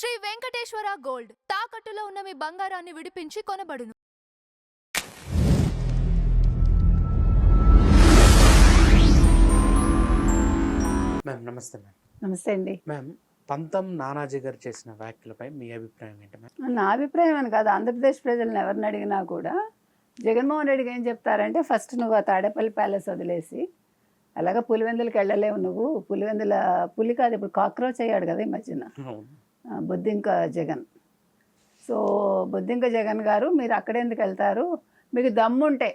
Shri Venkateswara gold తాకట్టులో ఉన్న మీ బంగారాన్ని విడిపించి కొనబడును. మ్యామ్ నమస్తే మ్యామ్. నమస్తే అండి. మ్యామ్, పంతం నానాజీ గారు చేసిన వ్యాఖ్యలపై మీ అభిప్రాయం ఏంటి మ్యామ్? నా అభిప్రాయం అని కాదు, ఆంధ్రప్రదేశ్ ప్రజలను ఎవరిని అడిగినా కూడా జగన్మోహన్ రెడ్డికి ఏం చెప్తారంటే, ఫస్ట్ నువ్వు ఆ తాడేపల్లి ప్యాలెస్ వదిలేసి అలాగా పులివెందులకి వెళ్ళలేవు. నువ్వు పులివెందుల పులి కాదు, ఇప్పుడు కాక్రోచ్ అయ్యాడు కదా ఈ మధ్యన, బొద్దింక జగన్. సో బొద్దింక జగన్ గారు, మీరు అక్కడెందుకు వెళ్తారు? మీకు దమ్ముంటే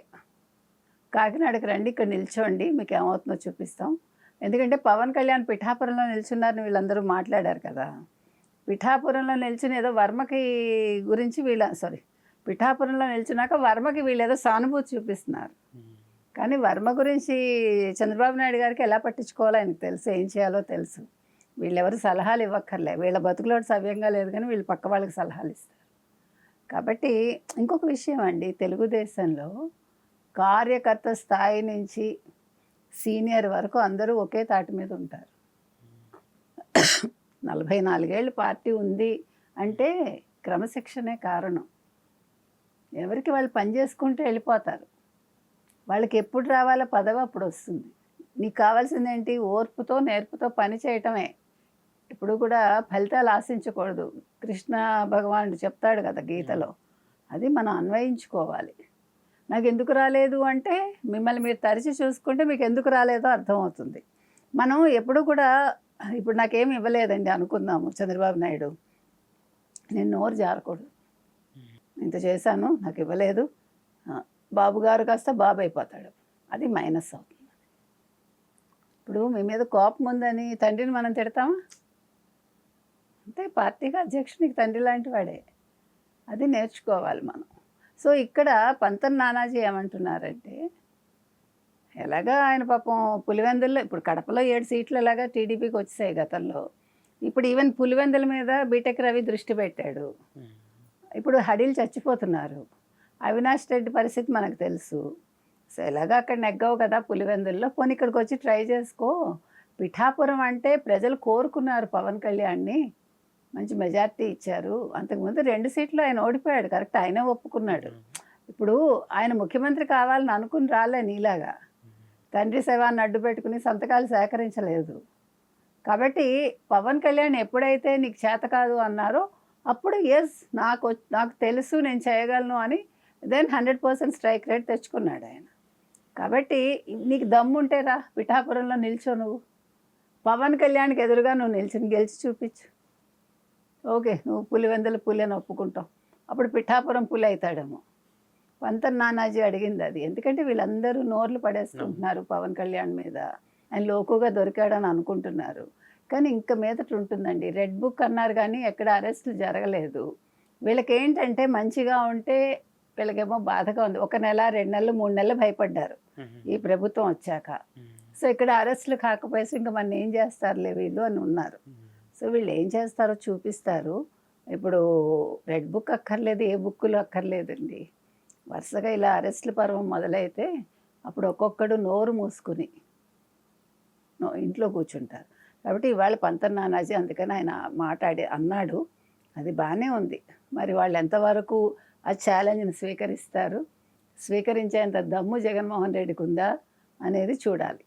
కాకినాడకి రండి, ఇక్కడ నిల్చోండి, మీకు ఏమవుతుందో చూపిస్తాం. ఎందుకంటే పవన్ కళ్యాణ్ పిఠాపురంలో నిల్చున్నారని వీళ్ళందరూ మాట్లాడారు కదా. పిఠాపురంలో నిల్చుని ఏదో వర్మకి గురించి పిఠాపురంలో నిల్చున్నాక వర్మకి వీళ్ళు ఏదో సానుభూతి చూపిస్తున్నారు. కానీ వర్మ గురించి చంద్రబాబు నాయుడు గారికి ఎలా పట్టించుకోవాలో ఆయనకు తెలుసు, ఏం చేయాలో తెలుసు. వీళ్ళెవరు సలహాలు ఇవ్వక్కర్లే, వీళ్ళ బతుకులో సవ్యంగా లేదు కానీ వీళ్ళు పక్క వాళ్ళకి సలహాలు ఇస్తారు. కాబట్టి ఇంకొక విషయం అండి, తెలుగుదేశంలో కార్యకర్త స్థాయి నుంచి సీనియర్ వరకు అందరూ ఒకే తాటి మీద ఉంటారు. 44 ఏళ్ళు పార్టీ ఉంది అంటే క్రమశిక్షణే కారణం. ఎవరికి వాళ్ళు పని చేసుకుంటూ వెళ్ళిపోతారు. వాళ్ళకి ఎప్పుడు రావాలో పదవి అప్పుడు వస్తుంది. నీకు కావాల్సింది ఏంటి? ఓర్పుతో నేర్పుతో పని చేయటమే. ఇప్పుడు కూడా ఫలితాలు ఆశించకూడదు. కృష్ణ భగవానుడు చెప్తాడు కదా గీతలో, అది మనం అన్వయించుకోవాలి. నాకు ఎందుకు రాలేదు అంటే మిమ్మల్ని మీరు తరిచి చూసుకుంటే మీకు ఎందుకు రాలేదో అర్థమవుతుంది. మనం ఎప్పుడు కూడా, ఇప్పుడు నాకేమి ఇవ్వలేదండి అనుకుందాము చంద్రబాబు నాయుడు, నేను నోరు జారకూడదు, ఇంత చేశాను నాకు ఇవ్వలేదు, బాబు గారు కాస్త బాబు అయిపోతాడు, అది మైనస్ అవుతుంది. ఇప్పుడు మీ మీద కోపం ఉందని తండ్రిని మనం తిడతామా? అంటే పార్టీగా అధ్యక్షునికి తండ్రి లాంటి వాడే, అది నేర్చుకోవాలి మనం. సో ఇక్కడ పంతం నానాజీ ఏమంటున్నారంటే, ఎలాగా ఆయన పాపం పులివెందుల్లో, ఇప్పుడు కడపలో 7 సీట్లు ఎలాగా టీడీపీకి వచ్చాయి గతంలో, ఇప్పుడు ఈవెన్ పులివెందుల మీద బీటెక్ రవి దృష్టి పెట్టాడు. ఇప్పుడు హడీలు చచ్చిపోతున్నారు. అవినాష్ రెడ్డి పరిస్థితి మనకు తెలుసు. సో ఎలాగా అక్కడ నెగ్గవు కదా పులివెందుల్లో, పోనీ ఇక్కడికి వచ్చి ట్రై చేసుకో. పిఠాపురం అంటే ప్రజలు కోరుకున్నారు పవన్ కళ్యాణ్ని, మంచి మెజార్టీ ఇచ్చారు. అంతకుముందు 2 సీట్లు ఆయన ఓడిపోయాడు, కరెక్ట్, ఆయనే ఒప్పుకున్నాడు. ఇప్పుడు ఆయన ముఖ్యమంత్రి కావాలని అనుకుని రాలే నీలాగా, తండ్రి శవాన్ని అడ్డు పెట్టుకుని సంతకాలు సేకరించలేదు. కాబట్టి పవన్ కళ్యాణ్ ఎప్పుడైతే నీకు చేత కాదు అన్నారో అప్పుడు ఎస్ నాకు తెలుసు నేను చేయగలను అని దెన్ 100% స్ట్రైక్ రేట్ తెచ్చుకున్నాడు ఆయన. కాబట్టి నీకు దమ్ముంటే రా, పిఠాపురంలో నిల్చో, నువ్వు పవన్ కళ్యాణ్కి ఎదురుగా నువ్వు నిల్చుని గెలిచి చూపించు. ఓకే, నువ్వు పులివెందుల పులి అని ఒప్పుకుంటావు, అప్పుడు పిఠాపురం పులి అవుతాడేమో. పంతం నానాజీ అడిగింది అది. ఎందుకంటే వీళ్ళందరూ నోర్లు పడేసుకుంటున్నారు పవన్ కళ్యాణ్ మీద, ఆయన లోకుగా దొరికాడని అనుకుంటున్నారు. కానీ ఇంక మీదట ఉంటుందండి. రెడ్ బుక్ అన్నారు కానీ ఎక్కడ అరెస్టులు జరగలేదు. వీళ్ళకి ఏంటంటే మంచిగా ఉంటే వీళ్ళకేమో బాధగా ఉంది. 1 నెల 2 నెలలు 3 నెలలు భయపడ్డారు ఈ ప్రభుత్వం వచ్చాక. సో ఇక్కడ అరెస్టులు కాకపోయేసి ఇంకా మన ఏం చేస్తారులే వీళ్ళు అని ఉన్నారు. సో వీళ్ళు ఏం చేస్తారో చూపిస్తారు. ఇప్పుడు రెడ్ బుక్ అక్కర్లేదు, ఏ బుక్కులు అక్కర్లేదండి. వరుసగా ఇలా అరెస్టుల పర్వం మొదలైతే అప్పుడు ఒక్కొక్కడు నోరు మూసుకుని ఇంట్లో కూర్చుంటారు. కాబట్టి ఇవాళ పంతం నానాజీ అందుకని ఆయన అన్నాడు, అది బాగానే ఉంది. మరి వాళ్ళు ఎంతవరకు ఆ ఛాలెంజ్ని స్వీకరిస్తారు, స్వీకరించేంత దమ్ము జగన్మోహన్ రెడ్డికి ఉందా అనేది చూడాలి.